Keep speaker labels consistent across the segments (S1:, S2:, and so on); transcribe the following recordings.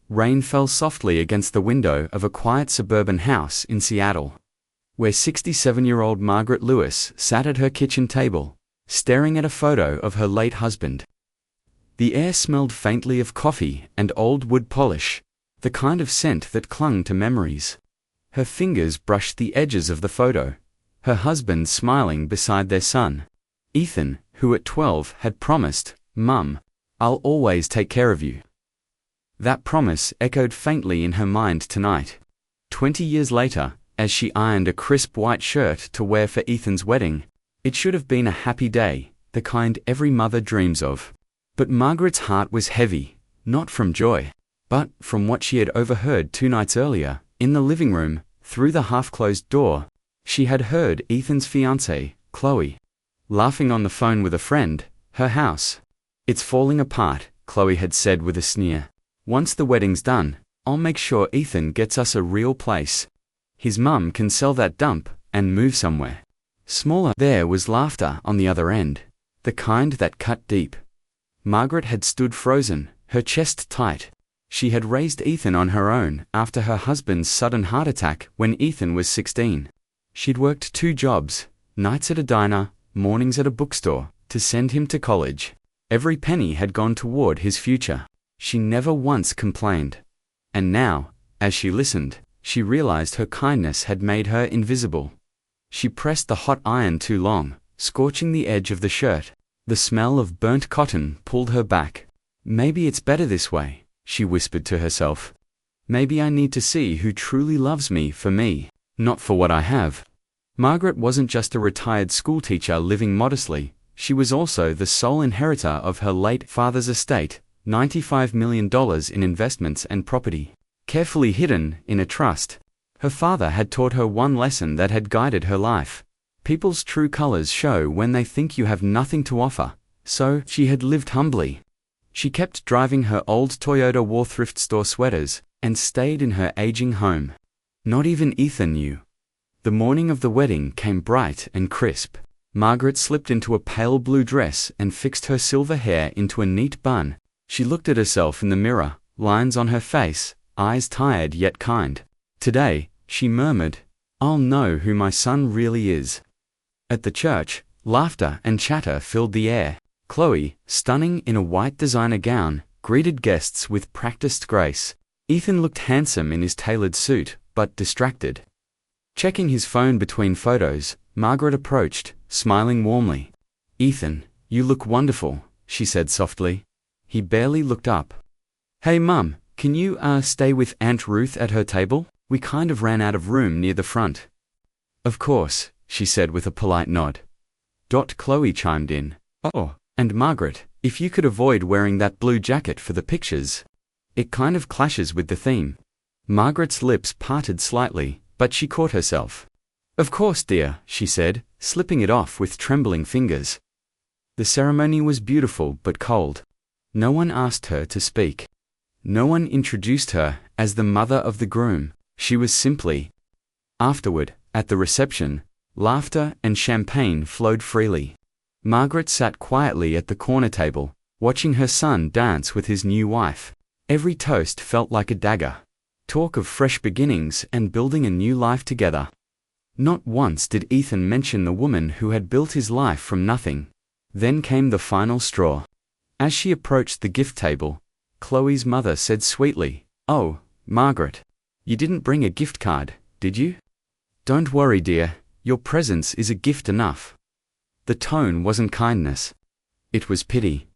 S1: Rain fell softly against the window of a quiet suburban house in Seattle, where 67-year-old Margaret Lewis sat at her kitchen table, staring at a photo of her late husband. The air smelled faintly of coffee and old wood polish, the kind of scent that clung to memories. Her fingers brushed the edges of the photo, her husband smiling beside their son, Ethan, who at 12 had promised, "Mum, I'll always take care of you." That promise echoed faintly in her mind tonight. 20 years later, as she ironed a crisp white shirt to wear for Ethan's wedding, it should have been a happy day, the kind every mother dreams of. But Margaret's heart was heavy, not from joy, but from what she had overheard 2 nights earlier, in the living room, through the half-closed door. She had heard Ethan's fiancée, Chloe, laughing on the phone with a friend. Her house, "It's falling apart," Chloe had said with a sneer. "Once the wedding's done, I'll make sure Ethan gets us a real place. His mum can sell that dump and move somewhere smaller." There was laughter on the other end, the kind that cut deep. Margaret had stood frozen, her chest tight. She had raised Ethan on her own after her husband's sudden heart attack when Ethan was 16. She'd worked 2 jobs, nights at a diner, mornings at a bookstore, to send him to college. Every penny had gone toward his future. She never once complained. And now, as she listened, she realized her kindness had made her invisible. She pressed the hot iron too long, scorching the edge of the shirt. The smell of burnt cotton pulled her back. "Maybe it's better this way," she whispered to herself. "Maybe I need to see who truly loves me for me, not for what I have." Margaret wasn't just a retired schoolteacher living modestly, she was also the sole inheritor of her late father's estate, $95 million in investments and property, carefully hidden in a trust. Her father had taught her one lesson that had guided her life: people's true colors show when they think you have nothing to offer. So, she had lived humbly. She kept driving her old Toyota War thrift store sweaters, and stayed in her aging home. Not even Ethan knew. The morning of the wedding came bright and crisp. Margaret slipped into a pale blue dress and fixed her silver hair into a neat bun. She looked at herself in the mirror, lines on her face, eyes tired yet kind. "Today," she murmured, "I'll know who my son really is." At the church, laughter and chatter filled the air. Chloe, stunning in a white designer gown, greeted guests with practiced grace. Ethan looked handsome in his tailored suit, but distracted. Checking his phone between photos, Margaret approached, smiling warmly. "Ethan, you look wonderful," she said softly. He barely looked up. "Hey Mum, can you stay with Aunt Ruth at her table? We kind of ran out of room near the front." "Of course," she said with a polite nod. Chloe chimed in. "Oh, and Margaret, if you could avoid wearing that blue jacket for the pictures. It kind of clashes with the theme." Margaret's lips parted slightly, but she caught herself. "Of course, dear," she said, slipping it off with trembling fingers. The ceremony was beautiful but cold. No one asked her to speak. No one introduced her as the mother of the groom. She was simply. Afterward, at the reception, laughter and champagne flowed freely. Margaret sat quietly at the corner table, watching her son dance with his new wife. Every toast felt like a dagger. Talk of fresh beginnings and building a new life together. Not once did Ethan mention the woman who had built his life from nothing. Then came the final straw. As she approached the gift table, Chloe's mother said sweetly, "Oh, Margaret, you didn't bring a gift card, did you?" "Don't worry, dear, your presence is a gift enough." The tone wasn't kindness. It was pity.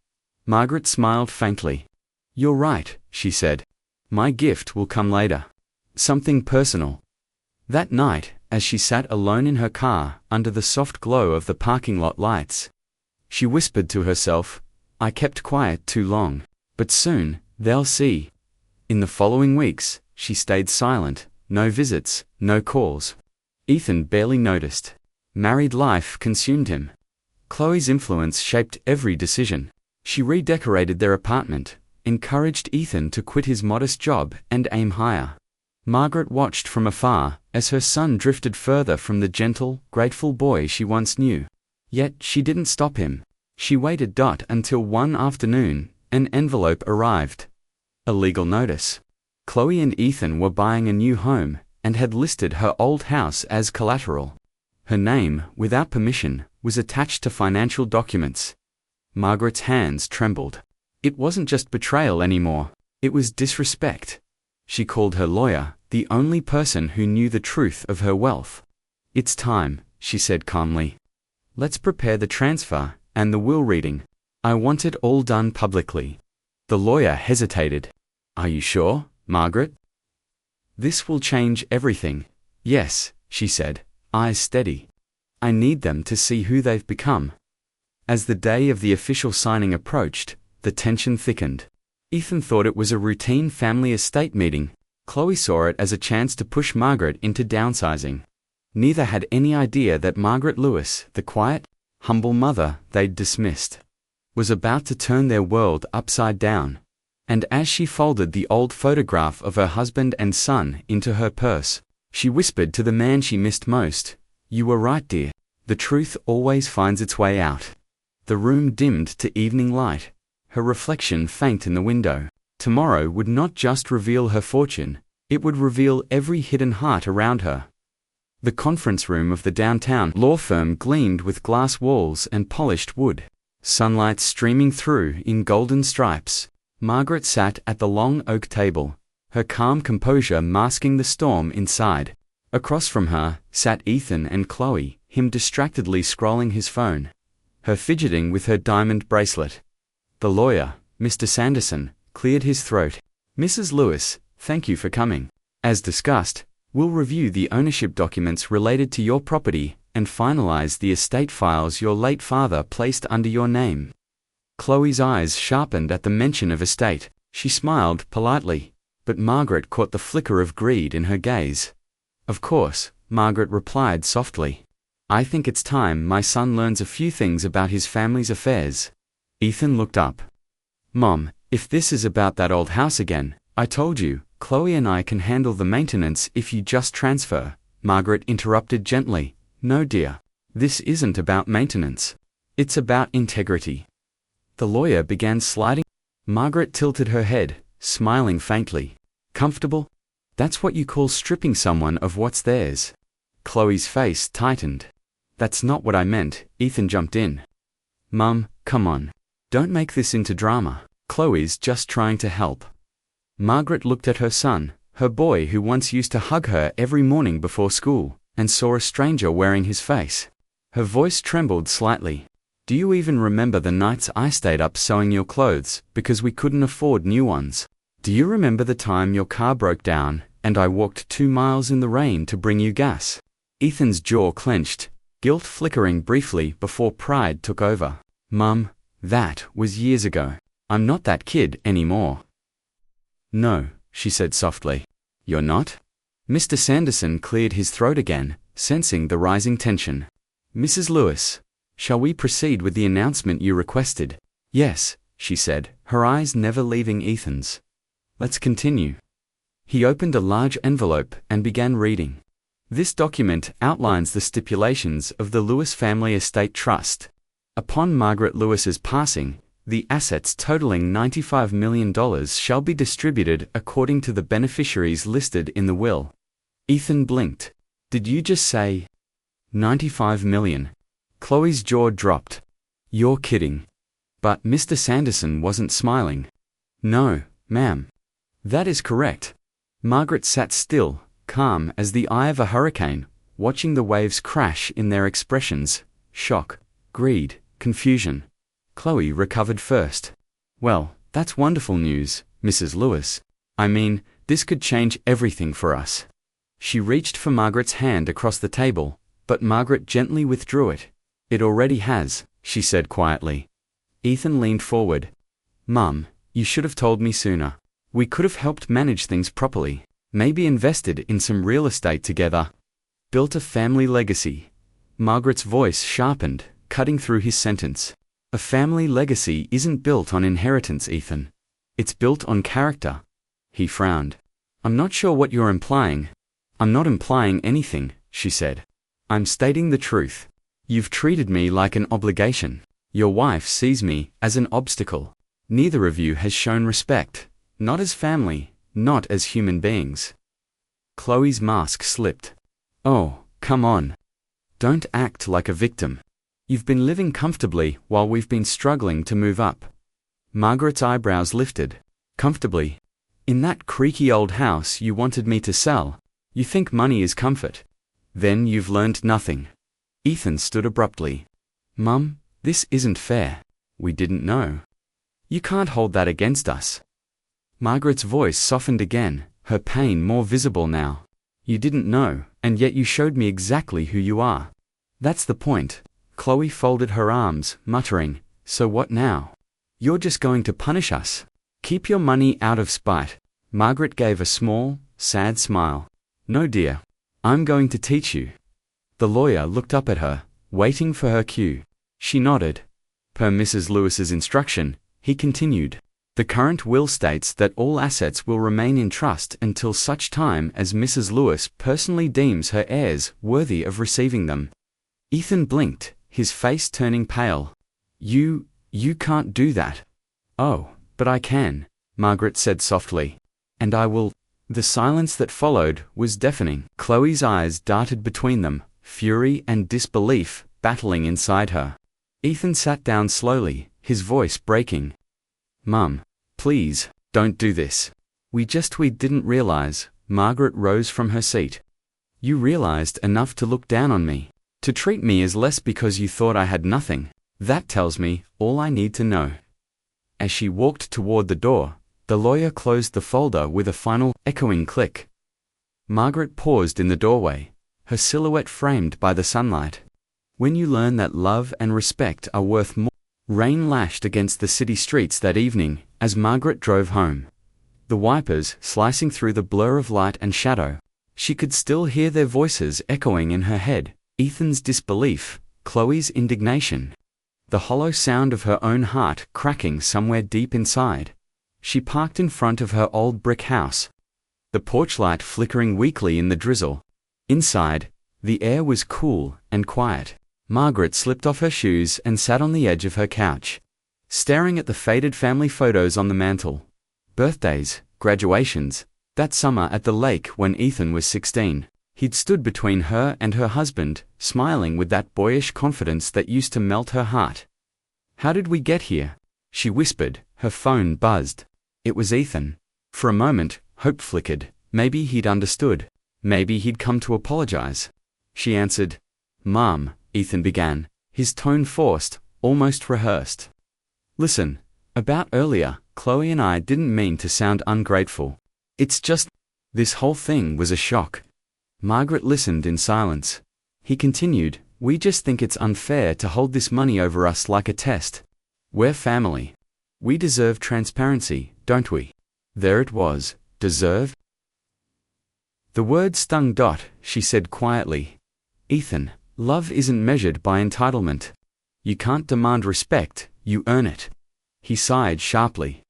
S1: Margaret smiled faintly. "You're right," she said. "My gift will come later. Something personal." That night, as she sat alone in her car, under the soft glow of the parking lot lights, she whispered to herself, "I kept quiet too long. But soon, they'll see." In the following weeks, she stayed silent, no visits, no calls. Ethan barely noticed. Married life consumed him. Chloe's influence shaped every decision. She redecorated their apartment, encouraged Ethan to quit his modest job and aim higher. Margaret watched from afar as her son drifted further from the gentle, grateful boy she once knew. Yet she didn't stop him. She waited. Until one afternoon, an envelope arrived. A legal notice. Chloe and Ethan were buying a new home and had listed her old house as collateral. Her name, without permission, was attached to financial documents. Margaret's hands trembled. It wasn't just betrayal anymore. It was disrespect. She called her lawyer, the only person who knew the truth of her wealth. "It's time," she said calmly. "Let's prepare the transfer and the will reading. I want it all done publicly." The lawyer hesitated. "Are you sure, Margaret? This will change everything." "Yes," she said, eyes steady. "I need them to see who they've become." As the day of the official signing approached, the tension thickened. Ethan thought it was a routine family estate meeting. Chloe saw it as a chance to push Margaret into downsizing. Neither had any idea that Margaret Lewis, the quiet, humble mother they'd dismissed, was about to turn their world upside down. And as she folded the old photograph of her husband and son into her purse, she whispered to the man she missed most, "You were right, dear. The truth always finds its way out." The room dimmed to evening light, her reflection faint in the window. Tomorrow would not just reveal her fortune, it would reveal every hidden heart around her. The conference room of the downtown law firm gleamed with glass walls and polished wood, sunlight streaming through in golden stripes. Margaret sat at the long oak table, her calm composure masking the storm inside. Across from her sat Ethan and Chloe, him distractedly scrolling his phone, her fidgeting with her diamond bracelet. The lawyer, Mr. Sanderson, cleared his throat. "Mrs. Lewis, thank you for coming. As discussed, we'll review the ownership documents related to your property and finalize the estate files your late father placed under your name." Chloe's eyes sharpened at the mention of estate. She smiled politely, but Margaret caught the flicker of greed in her gaze. "Of course," Margaret replied softly. "I think it's time my son learns a few things about his family's affairs." Ethan looked up. "Mom, if this is about that old house again, I told you, Chloe and I can handle the maintenance if you just transfer," Margaret interrupted gently. "No, dear. This isn't about maintenance. It's about integrity." The lawyer began sliding. Margaret tilted her head, smiling faintly. "Comfortable? That's what you call stripping someone of what's theirs." Chloe's face tightened. "That's not what I meant," Ethan jumped in. "Mum, come on. Don't make this into drama. Chloe's just trying to help." Margaret looked at her son, her boy who once used to hug her every morning before school, and saw a stranger wearing his face. Her voice trembled slightly. "Do you even remember the nights I stayed up sewing your clothes because we couldn't afford new ones? Do you remember the time your car broke down and I walked 2 miles in the rain to bring you gas?" Ethan's jaw clenched, guilt flickering briefly before pride took over. "Mum, that was years ago. I'm not that kid anymore." "No," she said softly. "You're not?" Mr. Sanderson cleared his throat again, sensing the rising tension. "Mrs. Lewis, shall we proceed with the announcement you requested?" "Yes," she said, her eyes never leaving Ethan's. "Let's continue." He opened a large envelope and began reading. "This document outlines the stipulations of the Lewis Family Estate Trust. Upon Margaret Lewis's passing, the assets totaling $95 million shall be distributed according to the beneficiaries listed in the will." Ethan blinked. "Did you just say $95 million? Chloe's jaw dropped. "You're kidding." But Mr. Sanderson wasn't smiling. "No, ma'am. That is correct." Margaret sat still, calm as the eye of a hurricane, watching the waves crash in their expressions: shock, greed, confusion. Chloe recovered first. "Well, that's wonderful news, Mrs. Lewis. I mean, this could change everything for us." She reached for Margaret's hand across the table, but Margaret gently withdrew it. "It already has," she said quietly. Ethan leaned forward. "Mum, you should have told me sooner. We could have helped manage things properly, maybe invested in some real estate together. Built a family legacy." Margaret's voice sharpened, cutting through his sentence. "A family legacy isn't built on inheritance, Ethan. It's built on character." He frowned. "I'm not sure what you're implying." "I'm not implying anything," she said. "I'm stating the truth. You've treated me like an obligation. Your wife sees me as an obstacle. Neither of you has shown respect, not as family, not as human beings. Chloe's mask slipped. Oh, come on. Don't act like a victim. You've been living comfortably while we've been struggling to move up. Margaret's eyebrows lifted. Comfortably? In that creaky old house you wanted me to sell? You think money is comfort? Then you've learned nothing. Ethan stood abruptly. Mum, this isn't fair. We didn't know. You can't hold that against us. Margaret's voice softened again, her pain more visible now. You didn't know, and yet you showed me exactly who you are. That's the point. Chloe folded her arms, muttering, so what now? You're just going to punish us. Keep your money out of spite. Margaret gave a small, sad smile. No, dear. I'm going to teach you. The lawyer looked up at her, waiting for her cue. She nodded. Per Mrs. Lewis's instruction, he continued. The current will states that all assets will remain in trust until such time as Mrs. Lewis personally deems her heirs worthy of receiving them. Ethan blinked, his face turning pale. You can't do that. Oh, but I can, Margaret said softly. And I will. The silence that followed was deafening. Chloe's eyes darted between them, fury and disbelief battling inside her. Ethan sat down slowly, his voice breaking. Mum, please, don't do this. We didn't realize. Margaret rose from her seat. You realized enough to look down on me, to treat me as less because you thought I had nothing. That tells me all I need to know. As she walked toward the door, the lawyer closed the folder with a final, echoing click. Margaret paused in the doorway, her silhouette framed by the sunlight. When you learn that love and respect are worth more. Rain lashed against the city streets that evening as Margaret drove home. The wipers slicing through the blur of light and shadow. She could still hear their voices echoing in her head, Ethan's disbelief, Chloe's indignation. The hollow sound of her own heart cracking somewhere deep inside. She parked in front of her old brick house, the porch light flickering weakly in the drizzle. Inside, the air was cool and quiet. Margaret slipped off her shoes and sat on the edge of her couch, staring at the faded family photos on the mantel. Birthdays, graduations, that summer at the lake when Ethan was 16. He'd stood between her and her husband, smiling with that boyish confidence that used to melt her heart. How did we get here? She whispered, her phone buzzed. It was Ethan. For a moment, hope flickered. Maybe he'd understood. Maybe he'd come to apologize. She answered. Mom, Ethan began, his tone forced, almost rehearsed. Listen, about earlier, Chloe and I didn't mean to sound ungrateful. It's just, this whole thing was a shock. Margaret listened in silence. He continued, we just think it's unfair to hold this money over us like a test. We're family. We deserve transparency, don't we? There it was, deserve? The word stung. She said quietly. Ethan, love isn't measured by entitlement. You can't demand respect, you earn it. He sighed sharply.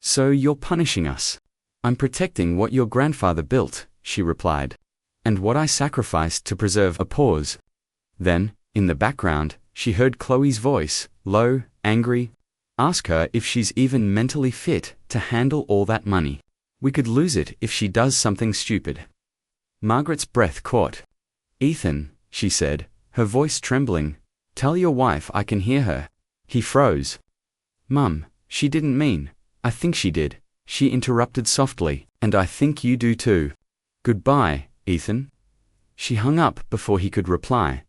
S1: So you're punishing us. I'm protecting what your grandfather built, she replied. And what I sacrificed to preserve. A pause. Then, in the background, she heard Chloe's voice, low, angry. Ask her if she's even mentally fit to handle all that money. We could lose it if she does something stupid. Margaret's breath caught. Ethan, she said, her voice trembling, tell your wife I can hear her. He froze. Mum, she didn't mean. I think she did, she interrupted softly, and I think you do too. Goodbye, Ethan. She hung up before he could reply.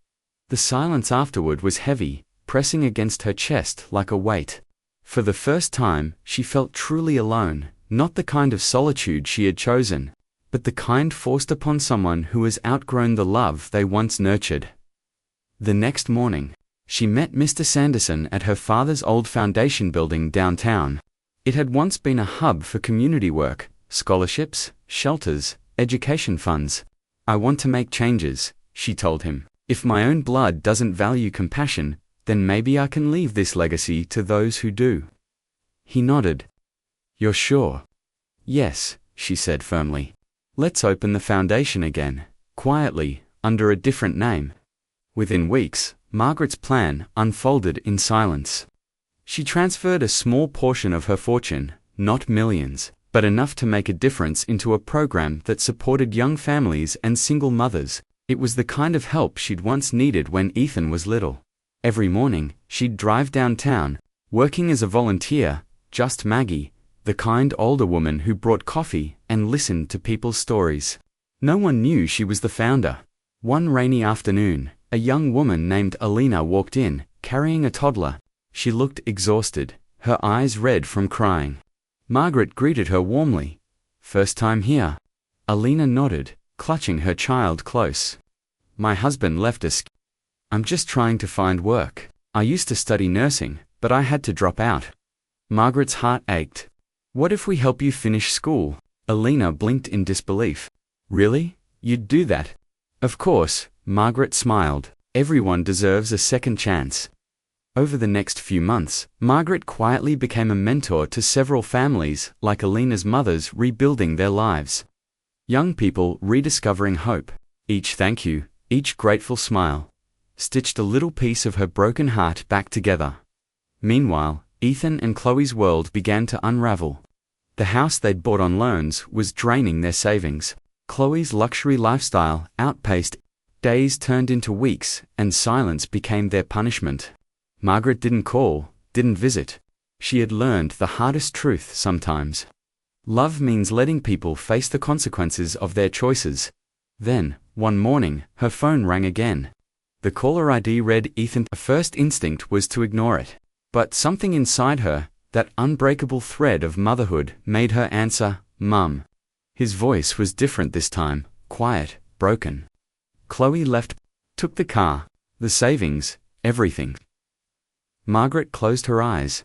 S1: The silence afterward was heavy, pressing against her chest like a weight. For the first time, she felt truly alone, not the kind of solitude she had chosen, but the kind forced upon someone who has outgrown the love they once nurtured. The next morning, she met Mr. Sanderson at her father's old foundation building downtown. It had once been a hub for community work, scholarships, shelters, education funds. I want to make changes, she told him. If my own blood doesn't value compassion, then maybe I can leave this legacy to those who do. He nodded. You're sure? Yes, she said firmly. Let's open the foundation again, quietly, under a different name. Within weeks, Margaret's plan unfolded in silence. She transferred a small portion of her fortune, not millions, but enough to make a difference into a program that supported young families and single mothers. It was the kind of help she'd once needed when Ethan was little. Every morning, she'd drive downtown, working as a volunteer, just Maggie, the kind older woman who brought coffee and listened to people's stories. No one knew she was the founder. One rainy afternoon, a young woman named Alina walked in, carrying a toddler. She looked exhausted, her eyes red from crying. Margaret greeted her warmly. "First time here?" Alina nodded, clutching her child close. "My husband left us. I'm just trying to find work. I used to study nursing, but I had to drop out." Margaret's heart ached. "What if we help you finish school?" Alina blinked in disbelief. "Really? You'd do that?" "Of course," Margaret smiled. "Everyone deserves a second chance." Over the next few months, Margaret quietly became a mentor to several families, like Alina's mothers rebuilding their lives. Young people rediscovering hope. Each thank you, each grateful smile, stitched a little piece of her broken heart back together. Meanwhile, Ethan and Chloe's world began to unravel. The house they'd bought on loans was draining their savings. Chloe's luxury lifestyle outpaced. Days turned into weeks, and silence became their punishment. Margaret didn't call, didn't visit. She had learned the hardest truth sometimes. Love means letting people face the consequences of their choices. Then, one morning, her phone rang again. The caller ID read Ethan. Her first instinct was to ignore it. But something inside her, that unbreakable thread of motherhood, made her answer, "Mum." His voice was different this time, quiet, broken. Chloe left, took the car, the savings, everything. Margaret closed her eyes.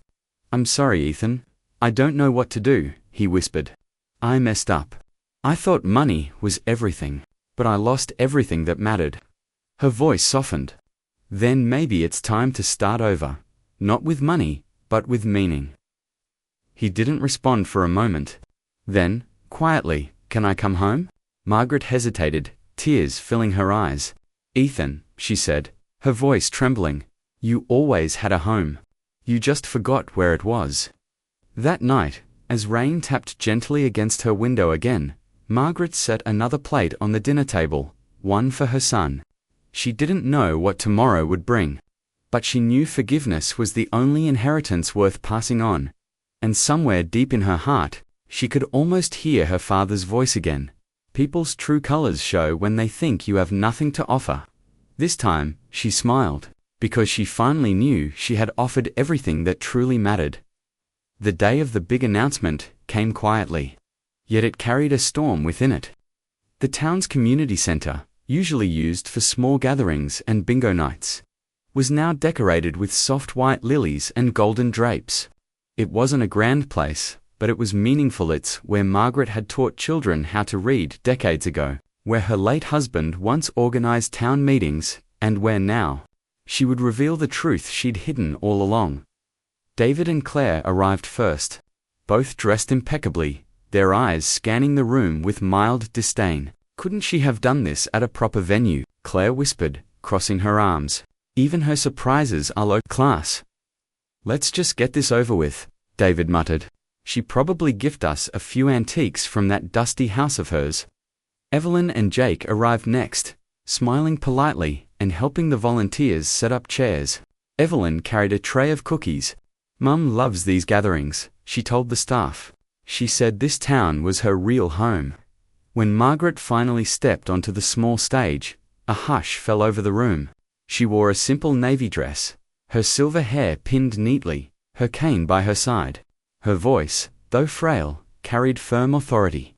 S1: "I'm sorry, Ethan. I don't know what to do," he whispered. "I messed up. I thought money was everything, but I lost everything that mattered." Her voice softened. "Then maybe it's time to start over. Not with money, but with meaning." He didn't respond for a moment. Then, quietly, "Can I come home?" Margaret hesitated, tears filling her eyes. "Ethan," she said, her voice trembling, "you always had a home. You just forgot where it was." That night, as rain tapped gently against her window again, Margaret set another plate on the dinner table, one for her son. She didn't know what tomorrow would bring, but she knew forgiveness was the only inheritance worth passing on. And somewhere deep in her heart, she could almost hear her father's voice again. People's true colors show when they think you have nothing to offer. This time, she smiled, because she finally knew she had offered everything that truly mattered. The day of the big announcement came quietly. Yet it carried a storm within it. The town's community center, usually used for small gatherings and bingo nights, was now decorated with soft white lilies and golden drapes. It wasn't a grand place, but it was meaningful. It's where Margaret had taught children how to read decades ago, where her late husband once organized town meetings, and where now she would reveal the truth she'd hidden all along. David and Claire arrived first, both dressed impeccably, their eyes scanning the room with mild disdain. "Couldn't she have done this at a proper venue?" Claire whispered, crossing her arms. "Even her surprises are low class." "Let's just get this over with," David muttered. "She probably gifted us a few antiques from that dusty house of hers." Evelyn and Jake arrived next, smiling politely and helping the volunteers set up chairs. Evelyn carried a tray of cookies. "Mum loves these gatherings," she told the staff. She said this town was her real home. When Margaret finally stepped onto the small stage, a hush fell over the room. She wore a simple navy dress, her silver hair pinned neatly, her cane by her side. Her voice, though frail, carried firm authority.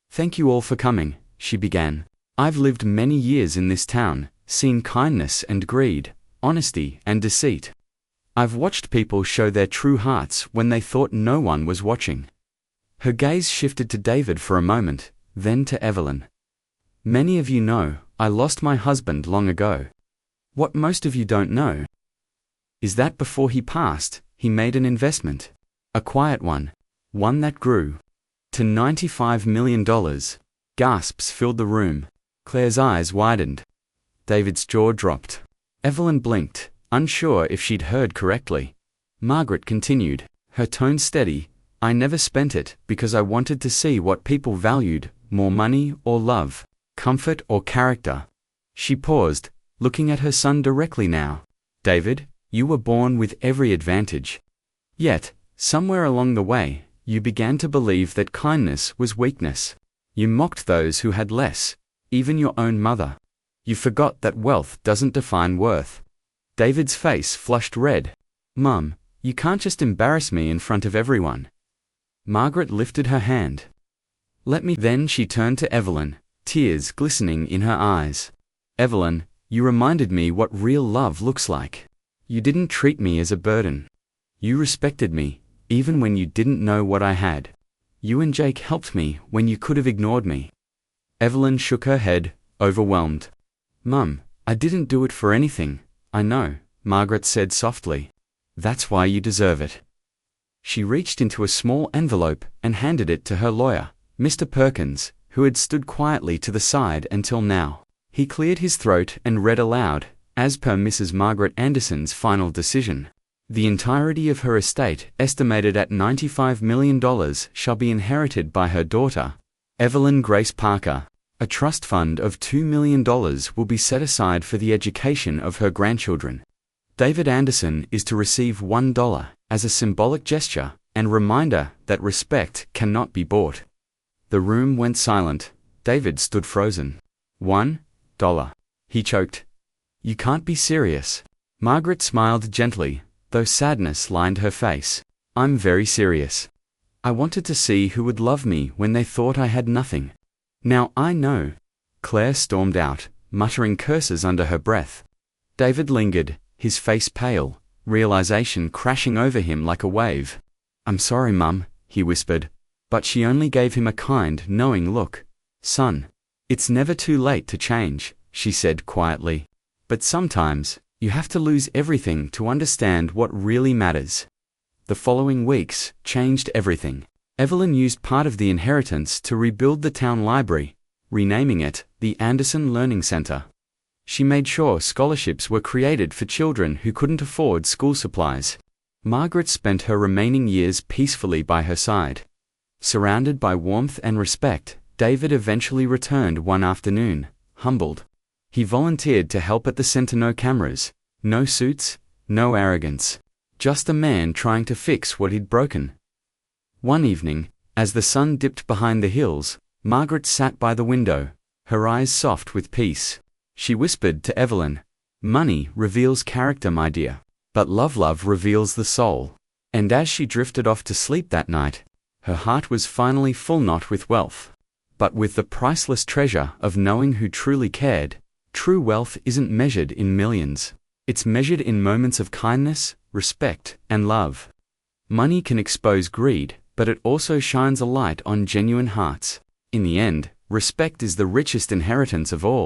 S1: "Thank you all for coming," she began. "I've lived many years in this town, seen kindness and greed, honesty and deceit. I've watched people show their true hearts when they thought no one was watching." Her gaze shifted to David for a moment, then to Evelyn. "Many of you know, I lost my husband long ago. What most of you don't know is that before he passed, he made an investment. A quiet one that grew to $95 million. Gasps filled the room. Claire's eyes widened. David's jaw dropped. Evelyn blinked, unsure if she'd heard correctly. Margaret continued, her tone steady. I never spent it because I wanted to see what people valued, more money or love, comfort or character. She paused, looking at her son directly now. David, you were born with every advantage. Yet, somewhere along the way, you began to believe that kindness was weakness. You mocked those who had less, even your own mother. You forgot that wealth doesn't define worth. David's face flushed red. Mum, you can't just embarrass me in front of everyone. Margaret lifted her hand. Let me. Then she turned to Evelyn, tears glistening in her eyes. Evelyn, you reminded me what real love looks like. You didn't treat me as a burden. You respected me, even when you didn't know what I had. You and Jake helped me when you could have ignored me. Evelyn shook her head, overwhelmed. Mum, I didn't do it for anything, I know, Margaret said softly. That's why you deserve it. She reached into a small envelope and handed it to her lawyer, Mr. Perkins, who had stood quietly to the side until now. He cleared his throat and read aloud, as per Mrs. Margaret Anderson's final decision. The entirety of her estate, estimated at $95 million, shall be inherited by her daughter, Evelyn Grace Parker. A trust fund of $2 million will be set aside for the education of her grandchildren. David Anderson is to receive $1 as a symbolic gesture and reminder that respect cannot be bought. The room went silent. David stood frozen. $1? He choked. You can't be serious. Margaret smiled gently, though sadness lined her face. I'm very serious. I wanted to see who would love me when they thought I had nothing. Now I know. Claire stormed out, muttering curses under her breath. David lingered, his face pale, realization crashing over him like a wave. I'm sorry, Mum, he whispered, but she only gave him a kind, knowing look. Son, it's never too late to change, she said quietly. But sometimes, you have to lose everything to understand what really matters. The following weeks changed everything. Evelyn used part of the inheritance to rebuild the town library, renaming it the Anderson Learning Center. She made sure scholarships were created for children who couldn't afford school supplies. Margaret spent her remaining years peacefully by her side. Surrounded by warmth and respect, David eventually returned one afternoon, humbled. He volunteered to help at the center. No cameras, no suits, no arrogance. Just a man trying to fix what he'd broken. One evening, as the sun dipped behind the hills, Margaret sat by the window, her eyes soft with peace. She whispered to Evelyn, Money reveals character, my dear, but love reveals the soul. And as she drifted off to sleep that night, her heart was finally full, not with wealth, but with the priceless treasure of knowing who truly cared. True wealth isn't measured in millions. It's measured in moments of kindness, respect, and love. Money can expose greed, but it also shines a light on genuine hearts. In the end, respect is the richest inheritance of all.